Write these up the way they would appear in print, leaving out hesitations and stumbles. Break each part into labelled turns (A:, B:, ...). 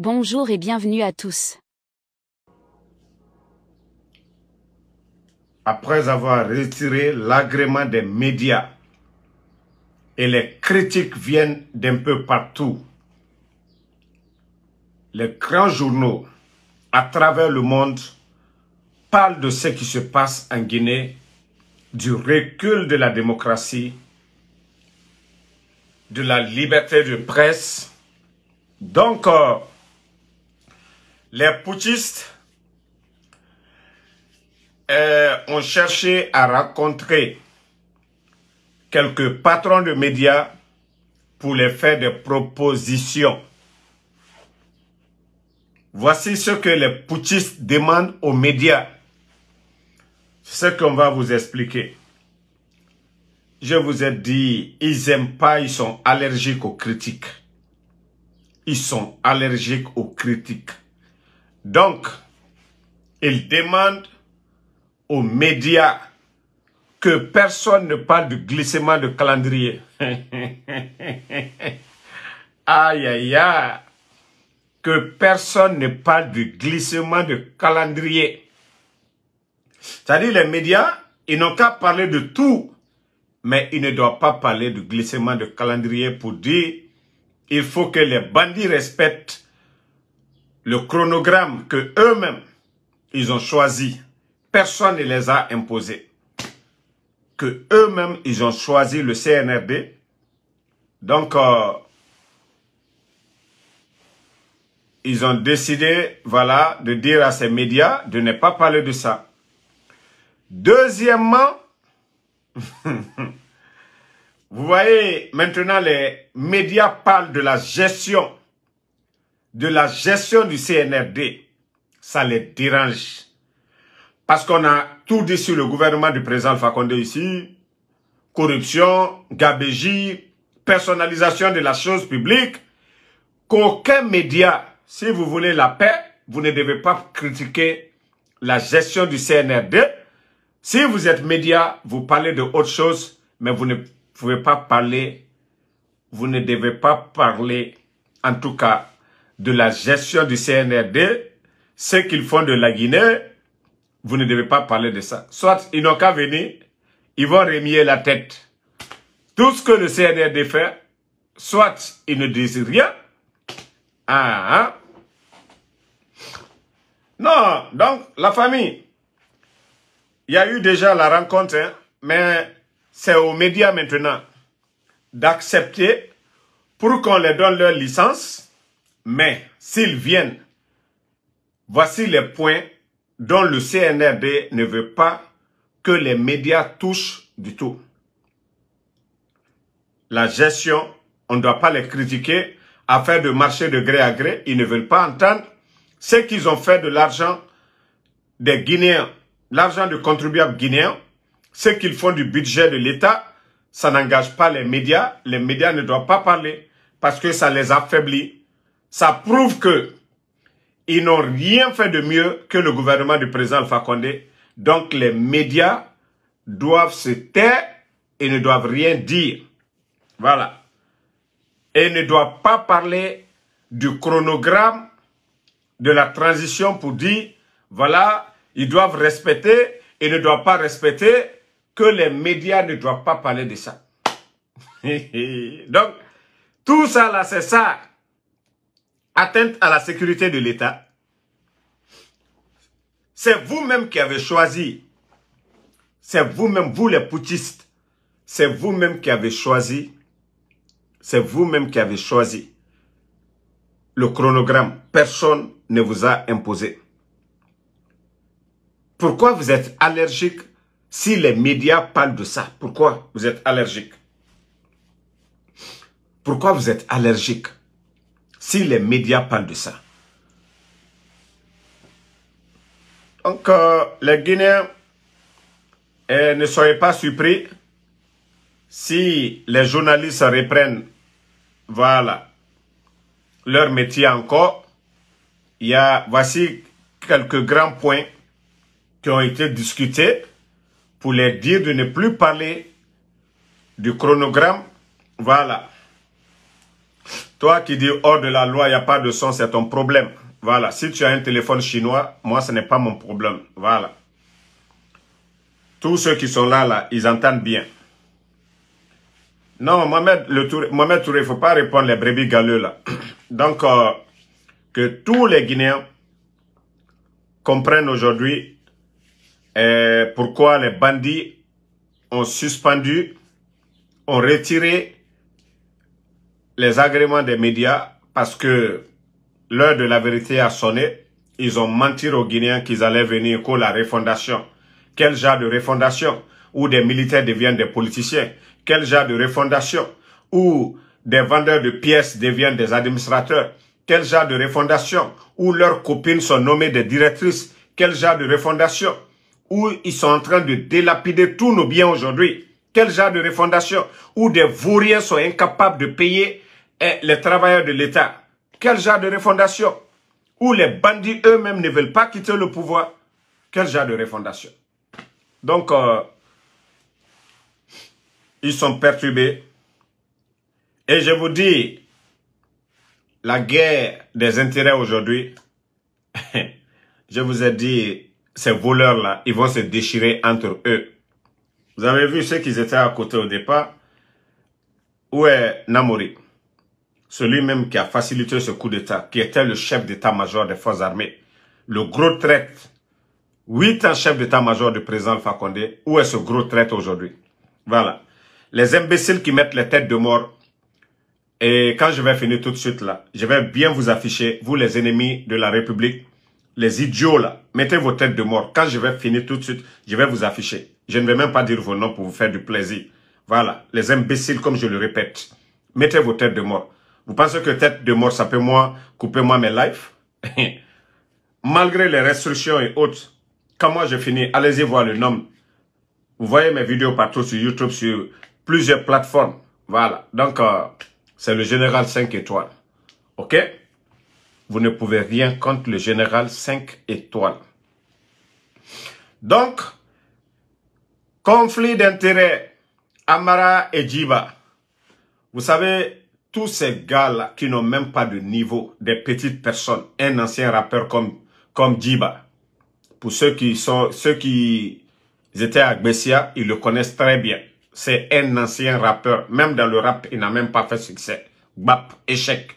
A: Bonjour et bienvenue à tous.
B: Après avoir retiré l'agrément des médias, et les critiques viennent d'un peu partout, les grands journaux à travers le monde parlent de ce qui se passe en Guinée, du recul de la démocratie, de la liberté de presse. Donc, les putschistes ont cherché à rencontrer quelques patrons de médias pour les faire des propositions. Voici ce que les putschistes demandent aux médias. C'est ce qu'on va vous expliquer. Je vous ai dit, ils n'aiment pas, ils sont allergiques aux critiques. Ils sont allergiques aux critiques. Donc, ils demandent aux médias que personne ne parle du glissement de calendrier. Aïe, aïe, aïe. Que personne ne parle du glissement de calendrier. C'est-à-dire les médias, ils n'ont qu'à parler de tout, mais ils ne doivent pas parler du glissement de calendrier pour dire il faut que les bandits respectent le chronogramme que eux-mêmes, ils ont choisi. Personne ne les a imposés. Que eux-mêmes, ils ont choisi le CNRD. Donc, ils ont décidé, voilà, de dire à ces médias de ne pas parler de ça. Deuxièmement, vous voyez, maintenant les médias parlent de la gestion du CNRD. Ça les dérange. Parce qu'on a tout dit sur le gouvernement du président Alpha Condé ici. Corruption, gabegie, personnalisation de la chose publique. Qu'aucun média, si vous voulez la paix, vous ne devez pas critiquer la gestion du CNRD. Si vous êtes média, vous parlez de autre chose, mais vous ne pouvez pas parler, vous ne devez pas parler, en tout cas, de la gestion du CNRD. Ce qu'ils font de la Guinée, vous ne devez pas parler de ça. Soit ils n'ont qu'à venir, ils vont remuer la tête. Tout ce que le CNRD fait, soit ils ne disent rien. Non, donc la famille, il y a eu déjà la rencontre, hein, mais c'est aux médias maintenant d'accepter pour qu'on leur donne leur licence. Mais s'ils viennent, voici les points dont le CNRD ne veut pas que les médias touchent du tout. La gestion, on ne doit pas les critiquer, afin de marcher de gré à gré. Ils ne veulent pas entendre ce qu'ils ont fait de l'argent des Guinéens, l'argent du contribuable guinéen, ce qu'ils font du budget de l'État. Ça n'engage pas les médias. Les médias ne doivent pas parler parce que ça les affaiblit. Ça prouve que ils n'ont rien fait de mieux que le gouvernement du président Alpha Condé. Donc les médias doivent se taire et ne doivent rien dire. Voilà. Et ne doivent pas parler du chronogramme de la transition pour dire, voilà, ils doivent respecter et ne doivent pas respecter, que les médias ne doivent pas parler de ça. Donc, tout ça là, c'est ça. Atteinte à la sécurité de l'État. C'est vous-même qui avez choisi. C'est vous-même, vous les putschistes. C'est vous-même qui avez choisi. C'est vous-même qui avez choisi le chronogramme. Personne ne vous a imposé. Pourquoi vous êtes allergique si les médias parlent de ça? Pourquoi vous êtes allergique? Pourquoi vous êtes allergique si les médias parlent de ça? Donc, les Guinéens, ne soyez pas surpris si les journalistes reprennent, voilà, leur métier encore. Voici quelques grands points qui ont été discutés pour les dire de ne plus parler du chronogramme. Voilà. Toi qui dis hors de la loi, il n'y a pas de son, c'est ton problème. Voilà. Si tu as un téléphone chinois, moi, ce n'est pas mon problème. Voilà. Tous ceux qui sont là, ils entendent bien. Non, Mohamed Touré, il ne faut pas répondre les brebis galeux, là. Donc, que tous les Guinéens comprennent aujourd'hui pourquoi les bandits ont suspendu, ont retiré les agréments des médias parce que l'heure de la vérité a sonné. Ils ont menti aux Guinéens qu'ils allaient venir pour la refondation. Quel genre de refondation? Où des militaires deviennent des politiciens? Quel genre de refondation? Où des vendeurs de pièces deviennent des administrateurs? Quel genre de refondation? Où leurs copines sont nommées des directrices? Quel genre de refondation? Où ils sont en train de délapider tous nos biens aujourd'hui? Quel genre de refondation? Où des vauriens sont incapables de payer les travailleurs de l'État? Quel genre de refondation? Où les bandits eux-mêmes ne veulent pas quitter le pouvoir? Quel genre de refondation? Donc, ils sont perturbés. Et je vous dis, la guerre des intérêts aujourd'hui, je vous ai dit, ces voleurs-là, ils vont se déchirer entre eux. Vous avez vu ceux qui étaient à côté au départ? Où est Namori? Celui même qui a facilité ce coup d'État, qui était le chef d'état-major des forces armées. Le gros traître, 8 ans chef d'état-major du président Alpha Condé. Où est ce gros traître aujourd'hui? Voilà. Les imbéciles qui mettent les têtes de mort. Et quand je vais finir tout de suite là, je vais bien vous afficher, vous les ennemis de la République, les idiots là, mettez vos têtes de mort. Quand je vais finir tout de suite, je vais vous afficher. Je ne vais même pas dire vos noms pour vous faire du plaisir. Voilà, les imbéciles comme je le répète, mettez vos têtes de mort. Vous pensez que tête de mort, ça peut couper moi mes lives? Malgré les restrictions et autres, quand moi je finis, allez-y voir le nom. Vous voyez mes vidéos partout sur YouTube, sur plusieurs plateformes. Voilà, donc c'est le général 5 étoiles. Ok? Vous ne pouvez rien contre le général 5 étoiles. Donc, conflit d'intérêts, Amara et Djiba. Vous savez, tous ces gars-là qui n'ont même pas de niveau, des petites personnes, un ancien rappeur comme Djiba. Pour ceux qui étaient à Bessia, ils le connaissent très bien. C'est un ancien rappeur. Même dans le rap, il n'a même pas fait succès. Bap, échec.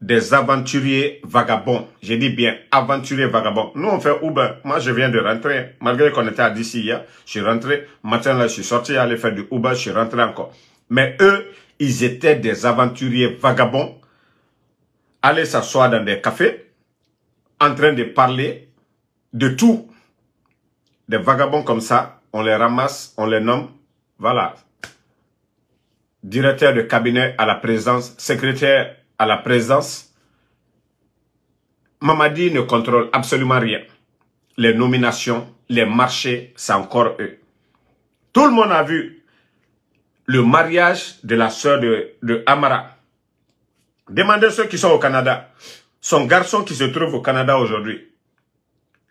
B: Des aventuriers vagabonds. J'ai dit bien, aventuriers vagabonds. Nous, on fait Uber. Moi, je viens de rentrer. Malgré qu'on était à d'ici hier, je suis rentré. Matin, là, je suis sorti aller faire du Uber. Je suis rentré encore. Mais eux, ils étaient des aventuriers vagabonds. Aller s'asseoir dans des cafés. En train de parler de tout. Des vagabonds comme ça, on les ramasse, on les nomme. Voilà. Directeur de cabinet à la présidence, secrétaire à la présidence. Mamadi ne contrôle absolument rien. Les nominations, les marchés, c'est encore eux. Tout le monde a vu le mariage de la sœur de Amara. Demandez ceux qui sont au Canada. Son garçon qui se trouve au Canada aujourd'hui.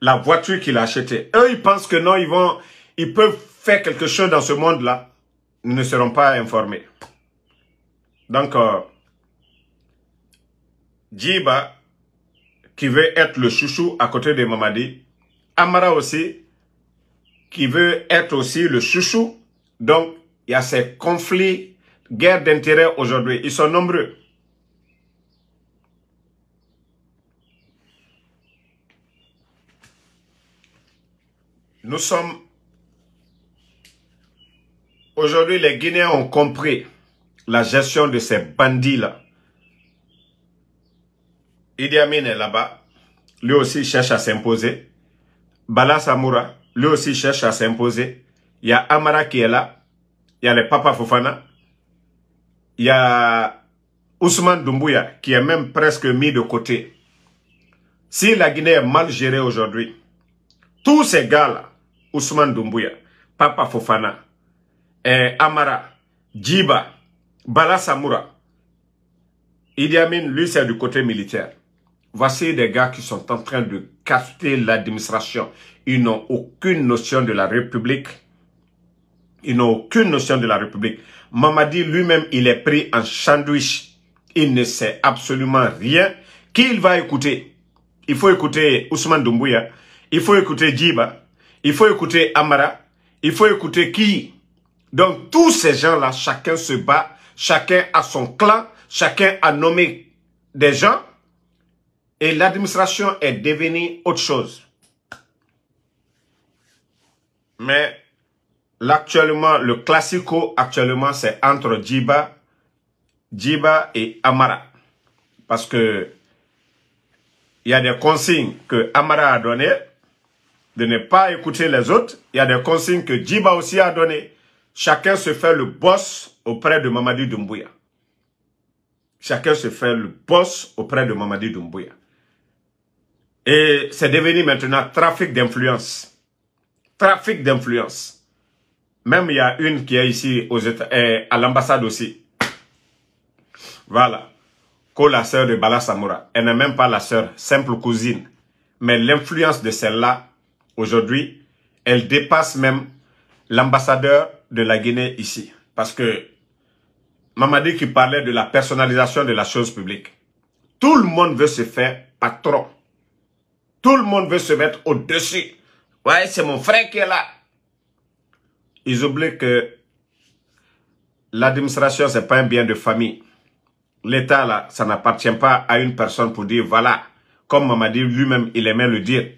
B: La voiture qu'il a achetée. Eux, ils pensent que non, ils peuvent faire quelque chose dans ce monde-là. Ils ne seront pas informés. Donc, Djiba, qui veut être le chouchou à côté de Mamadi. Amara aussi, qui veut être aussi le chouchou. Donc, il y a ces conflits, guerres d'intérêts aujourd'hui. Ils sont nombreux. Nous sommes... Aujourd'hui, les Guinéens ont compris la gestion de ces bandits-là. Idi Amin est là-bas. Lui aussi cherche à s'imposer. Bala Samoura, lui aussi cherche à s'imposer. Il y a Amara qui est là. Il y a les Papa Fofana. Il y a Ousmane Doumbouya qui est même presque mis de côté. Si la Guinée est mal gérée aujourd'hui, tous ces gars-là, Ousmane Doumbouya, Papa Fofana, Amara, Djiba, Bala Samoura, Idi Amin, lui c'est du côté militaire. Voici des gars qui sont en train de casser l'administration. Ils n'ont aucune notion de la République. Ils n'ont aucune notion de la République. Mamadi lui-même, il est pris en sandwich. il ne sait absolument rien. Qui il va écouter? Il faut écouter Ousmane Doumbouya, il faut écouter Djiba, il faut écouter Amara, il faut écouter qui? Donc tous ces gens-là, chacun se bat, chacun a son clan, chacun a nommé des gens et l'administration est devenue autre chose. Mais actuellement, le classico actuellement, c'est entre Djiba et Amara. Parce que il y a des consignes que Amara a données de ne pas écouter les autres. Il y a des consignes que Djiba aussi a données. Chacun se fait le boss auprès de Mamadi Doumbouya. Chacun se fait le boss auprès de Mamadi Doumbouya. Et c'est devenu maintenant trafic d'influence. Trafic d'influence. Même il y a une qui est ici aux États, à l'ambassade aussi. Voilà. La sœur de Bala Samoura. Elle n'est même pas la sœur, simple cousine. Mais l'influence de celle-là, aujourd'hui, elle dépasse même l'ambassadeur de la Guinée ici. Parce que Mamadi qui parlait de la personnalisation de la chose publique. Tout le monde veut se faire patron. Tout le monde veut se mettre au-dessus. Ouais, c'est mon frère qui est là. Ils oublient que l'administration, ce n'est pas un bien de famille. L'État, là, ça n'appartient pas à une personne pour dire, voilà, comme Mamadi lui-même, il aimait le dire,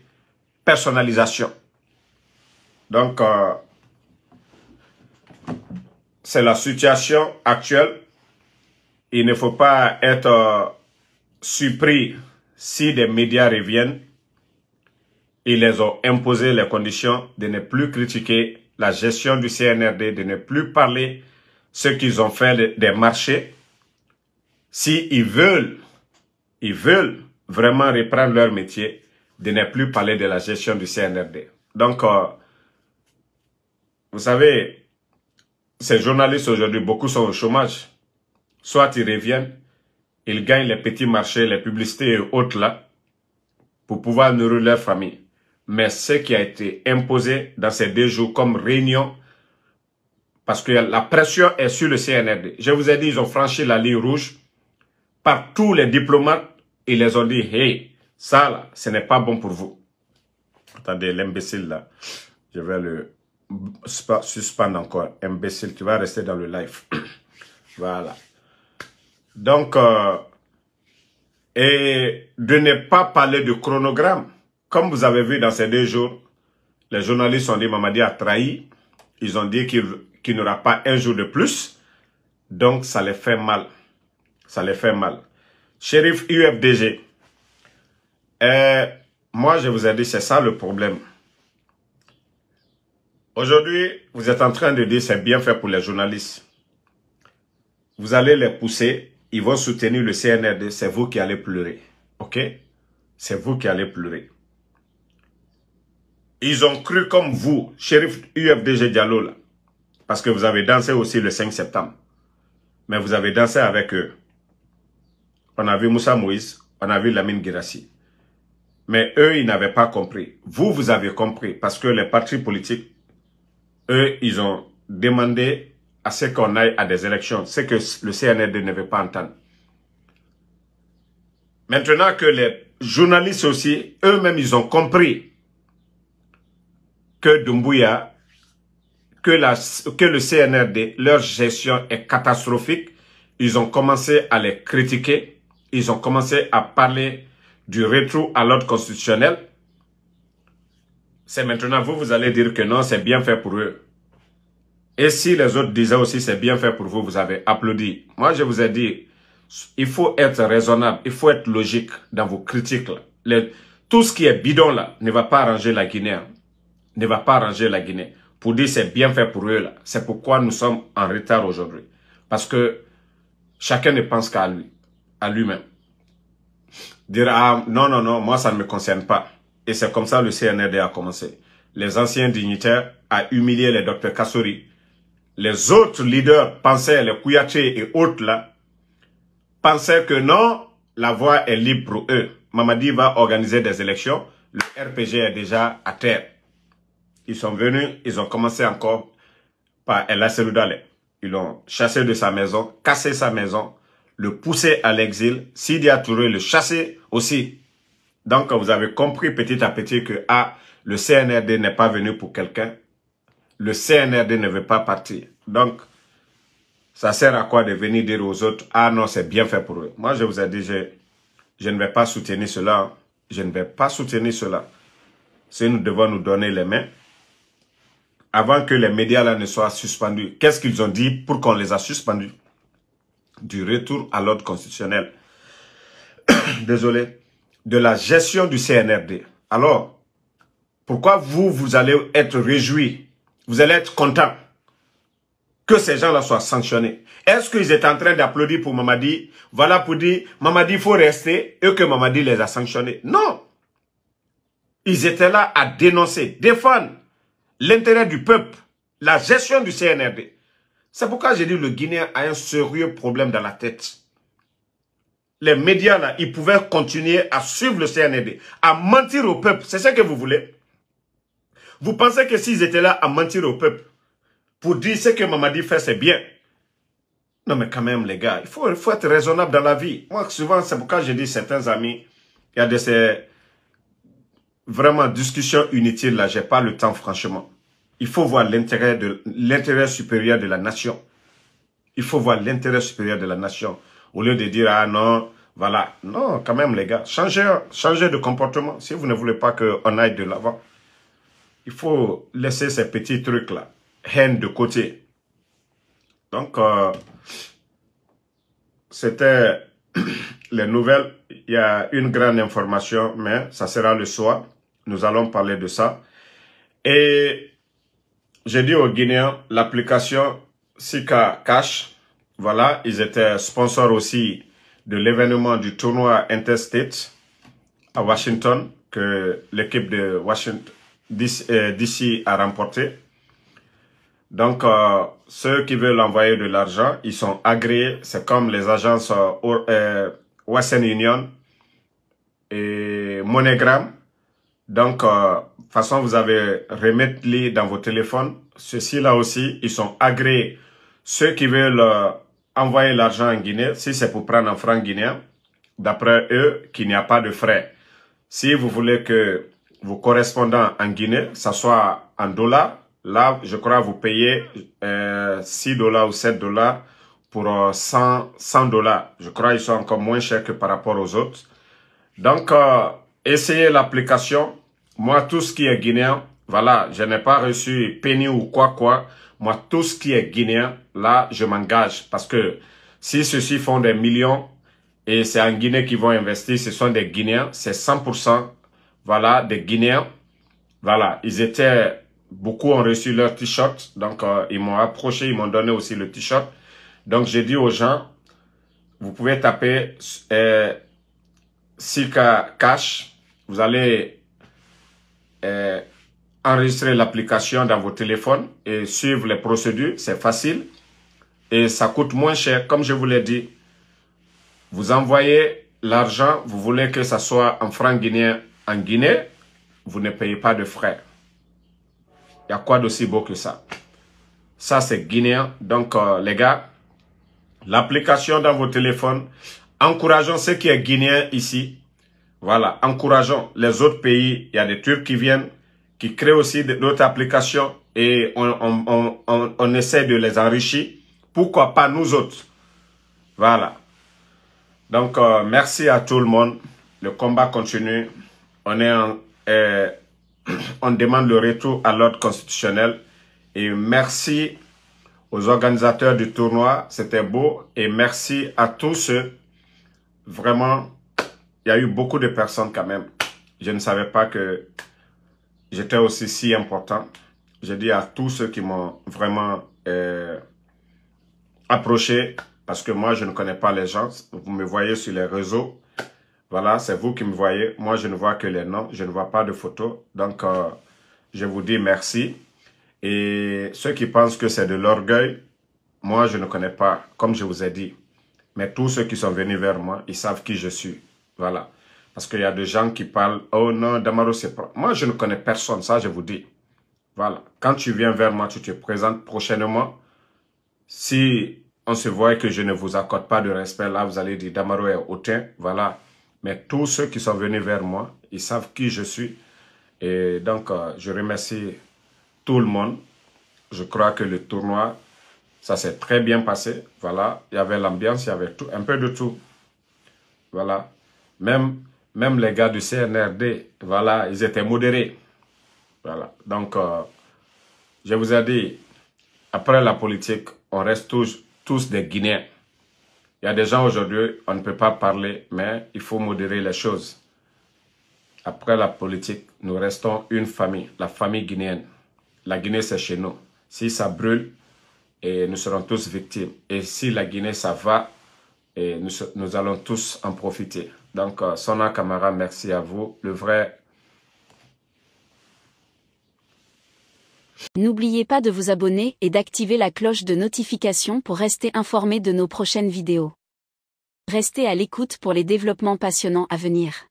B: personnalisation. Donc, c'est la situation actuelle. Il ne faut pas être surpris si des médias reviennent. Ils les ont imposé les conditions de ne plus critiquer la gestion du CNRD, de ne plus parler ce qu'ils ont fait des marchés. Si ils veulent vraiment reprendre leur métier, de ne plus parler de la gestion du CNRD. Donc, vous savez, ces journalistes aujourd'hui, beaucoup sont au chômage. Soit ils reviennent, ils gagnent les petits marchés, les publicités et autres là, pour pouvoir nourrir leur famille. Mais ce qui a été imposé dans ces 2 jours comme réunion, parce que la pression est sur le CNRD. Je vous ai dit, ils ont franchi la ligne rouge. Par tous les diplomates, ils les ont dit, hey, ça là, ce n'est pas bon pour vous. Attendez, l'imbécile là, je vais le suspendre encore. Imbécile, tu vas rester dans le live. Voilà. Donc, et de ne pas parler de chronogramme. Comme vous avez vu dans ces 2 jours, les journalistes ont dit Mamadi a trahi. Ils ont dit qu'il n'aura pas un jour de plus. Donc, ça les fait mal. Ça les fait mal. Shérif UFDG. Moi, je vous ai dit, c'est ça le problème. Aujourd'hui, vous êtes en train de dire c'est bien fait pour les journalistes. Vous allez les pousser. Ils vont soutenir le CNRD. C'est vous qui allez pleurer. OK? C'est vous qui allez pleurer. Ils ont cru comme vous, Shérif UFDG Diallo, là. Parce que vous avez dansé aussi le 5 septembre. Mais vous avez dansé avec eux. On a vu Moussa Moïse, on a vu Lamine Guirassy. Mais eux, ils n'avaient pas compris. Vous, vous avez compris. Parce que les partis politiques, eux, ils ont demandé à ce qu'on aille à des élections. Ce que le CNRD ne veut pas entendre. Maintenant que les journalistes aussi, eux-mêmes, ils ont compris que Doumbouya, que le CNRD, leur gestion est catastrophique, ils ont commencé à les critiquer. Ils ont commencé à parler du retour à l'ordre constitutionnel. C'est maintenant, vous allez dire que non, c'est bien fait pour eux. Et si les autres disaient aussi c'est bien fait pour vous, vous avez applaudi. Moi, je vous ai dit, il faut être raisonnable, il faut être logique dans vos critiques. Là. Tout ce qui est bidon là ne va pas arranger la Guinée. Hein. Ne va pas arranger la Guinée. Pour dire c'est bien fait pour eux là. C'est pourquoi nous sommes en retard aujourd'hui. Parce que chacun ne pense qu'à lui. À lui-même. Dire, ah, non, moi ça ne me concerne pas. Et c'est comme ça le CNRD a commencé. Les anciens dignitaires ont humilié les docteurs Kassori. Les autres leaders pensaient, les Kouyaté et autres là, pensaient que non, la voie est libre pour eux. Mamadi va organiser des élections. Le RPG est déjà à terre. Ils sont venus, ils ont commencé encore par El Asseloudale. Ils l'ont chassé de sa maison, cassé sa maison, le pousser à l'exil. Sidi Touré le chasser aussi. Donc, vous avez compris petit à petit que le CNRD n'est pas venu pour quelqu'un. Le CNRD ne veut pas partir. Donc, ça sert à quoi de venir dire aux autres, ah non, c'est bien fait pour eux. Moi, je vous ai dit, je ne vais pas soutenir cela. Je ne vais pas soutenir cela. Si nous devons nous donner les mains, avant que les médias là ne soient suspendus, qu'est-ce qu'ils ont dit pour qu'on les a suspendus? Du retour à l'ordre constitutionnel. Désolé. De la gestion du CNRD. Alors, pourquoi vous allez être réjouis? Vous allez être content que ces gens-là soient sanctionnés. Est-ce qu'ils étaient en train d'applaudir pour Mamadi? Voilà pour dire, Mamadi, il faut rester, et que Mamadi les a sanctionnés. Non. Ils étaient là à dénoncer, défendre l'intérêt du peuple, la gestion du CNRD. C'est pourquoi j'ai dit le Guinéen a un sérieux problème dans la tête. Les médias, là, ils pouvaient continuer à suivre le CNRD, à mentir au peuple. C'est ce que vous voulez? Vous pensez que s'ils étaient là à mentir au peuple, pour dire ce que Mamadi fait, c'est bien? Non, mais quand même, les gars, il faut être raisonnable dans la vie. Moi, souvent, c'est pourquoi j'ai dit certains amis, il y a de ces vraiment discussions inutiles, là, j'ai pas le temps, franchement. Il faut voir l'intérêt supérieur de la nation. Il faut voir l'intérêt supérieur de la nation. Au lieu de dire, ah non, voilà. Non, quand même, les gars, changez de comportement. Si vous ne voulez pas qu'on aille de l'avant, il faut laisser ces petits trucs-là, haine de côté. Donc, c'était les nouvelles. Il y a une grande information, mais ça sera le soir. Nous allons parler de ça. Et j'ai dit aux Guinéens, l'application Sika Cash, voilà, ils étaient sponsors aussi de l'événement du tournoi Interstate à Washington, que l'équipe de Washington d'ici a remporté. Donc, ceux qui veulent envoyer de l'argent, ils sont agréés. C'est comme les agences Western Union et MoneyGram. Donc, de toute façon, vous avez Remitly dans vos téléphones. Ceux-ci-là aussi, ils sont agréés. Ceux qui veulent envoyer l'argent en Guinée, si c'est pour prendre en francs guinéens, d'après eux, qu'il n'y a pas de frais. Si vous voulez que vos correspondants en Guinée, ça soit en dollars, là, je crois vous payez 6 $ ou 7 $ pour 100 $. Je crois qu'ils sont encore moins chers que par rapport aux autres. Donc, essayez l'application. Moi, tout ce qui est guinéen, voilà, je n'ai pas reçu penny ou quoi. Moi, tout ce qui est guinéen, là, je m'engage. Parce que si ceux-ci font des millions et c'est en Guinée qu'ils vont investir, ce sont des Guinéens, c'est 100%, voilà, des Guinéens. Voilà, beaucoup ont reçu leur t-shirt. Donc, ils m'ont approché, ils m'ont donné aussi le t-shirt. Donc, j'ai dit aux gens, vous pouvez taper Sika Cash. Vous allez enregistrer l'application dans vos téléphones et suivre les procédures. C'est facile et ça coûte moins cher. Comme je vous l'ai dit, vous envoyez l'argent, vous voulez que ça soit en francs guinéens en Guinée, vous ne payez pas de frais. Il y a quoi d'aussi beau que ça? Ça, c'est guinéen. Donc, les gars, l'application dans vos téléphones, encourageons ceux qui est guinéen ici. Voilà, encourageons les autres pays. Il y a des Turcs qui viennent, qui créent aussi d'autres applications et on essaie de les enrichir. Pourquoi pas nous autres? Voilà. Donc, merci à tout le monde. Le combat continue. On demande le retour à l'ordre constitutionnel. Et merci aux organisateurs du tournoi. C'était beau. Et merci à tous ceux. Vraiment, il y a eu beaucoup de personnes quand même. Je ne savais pas que j'étais aussi si important. Je dis à tous ceux qui m'ont vraiment approché. Parce que moi, je ne connais pas les gens. Vous me voyez sur les réseaux. Voilà, c'est vous qui me voyez. Moi, je ne vois que les noms. Je ne vois pas de photos. Donc, je vous dis merci. Et ceux qui pensent que c'est de l'orgueil, moi, je ne connais pas, comme je vous ai dit. Mais tous ceux qui sont venus vers moi, ils savent qui je suis. Voilà. Parce qu'il y a des gens qui parlent, oh non, Damaro, c'est pas... Moi, je ne connais personne, ça, je vous dis. Voilà. Quand tu viens vers moi, tu te présentes prochainement. Si on se voit que je ne vous accorde pas de respect. Là, vous allez dire Damaro est hautain. Voilà. Mais tous ceux qui sont venus vers moi, ils savent qui je suis. Et donc, je remercie tout le monde. Je crois que le tournoi, ça s'est très bien passé. Voilà. Il y avait l'ambiance, il y avait tout, un peu de tout. Voilà. Même les gars du CNRD, voilà, ils étaient modérés. Voilà. Donc, je vous ai dit, après la politique, on reste tous des Guinéens. Il y a des gens aujourd'hui, on ne peut pas parler, mais il faut modérer les choses. Après la politique, nous restons une famille, la famille guinéenne. La Guinée, c'est chez nous. Si ça brûle, et nous serons tous victimes. Et si la Guinée, ça va, et nous allons tous en profiter. Donc, Sona Camara, merci à vous. Le vrai...
A: N'oubliez pas de vous abonner et d'activer la cloche de notification pour rester informé de nos prochaines vidéos. Restez à l'écoute pour les développements passionnants à venir.